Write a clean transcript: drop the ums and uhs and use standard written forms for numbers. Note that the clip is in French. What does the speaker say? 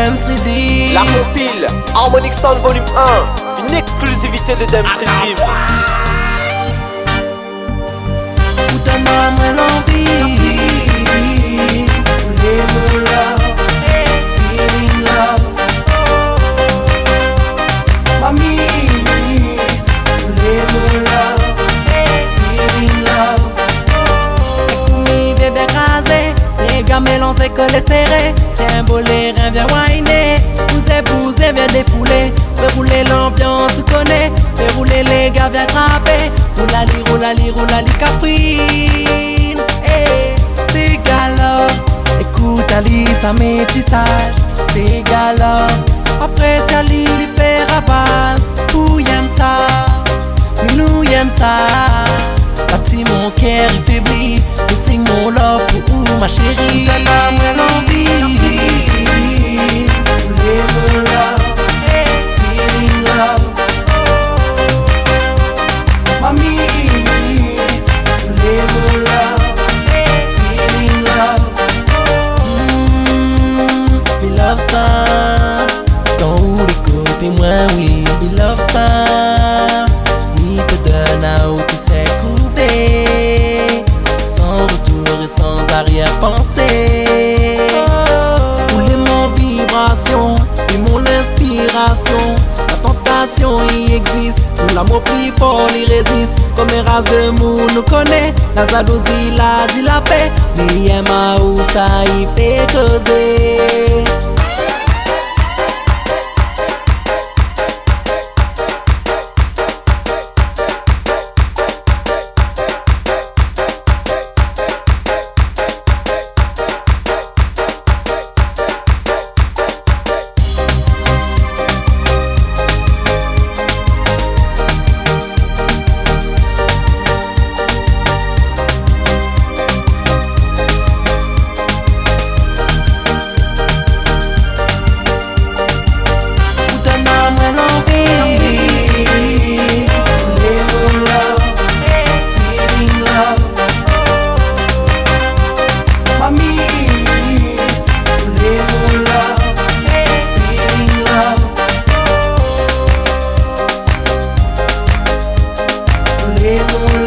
Dems Redeem. La compile Harmonic Sound Volume 1, une exclusivité de Dems Redeem. Ou donne-moi l'envie. Voulez-vous love, feeling love. Mamie, voulez-vous love, feeling love. Écoumi bébé rasé, c'est gamelon, c'est collé serré. Tiens bolé, rien viens whiner. Poussez, viens défouler. Fais rouler l'ambiance, tu connais. Fais rouler les gars, viens frapper. Roulali, caprine. Hey, c'est galop. Écoute Ali, ça métissage. C'est galop. Après ça, lui fait rapace. Où y'aime ça? Nous y'aime ça. Bâti mon cœur, il faiblit. Et signe mon love pour où ma chérie. Donne-moi l'envie. Voulez-vous love, feeling love. Mamie, voulez-vous love, feeling love. We love ça. Dans où les côtés moins oui. We love ça. Oui te donne à où tu sais couper. Sans retour et sans arrière-pensée. Rouler mon vibration et mon inspiration. La tentation y existe. Nous l'amour plus fort y résiste. Comme une race de mou nous connaît. La jalousie la dit la paix. Mais y'aime à où ça y fait causer. Voulez-vous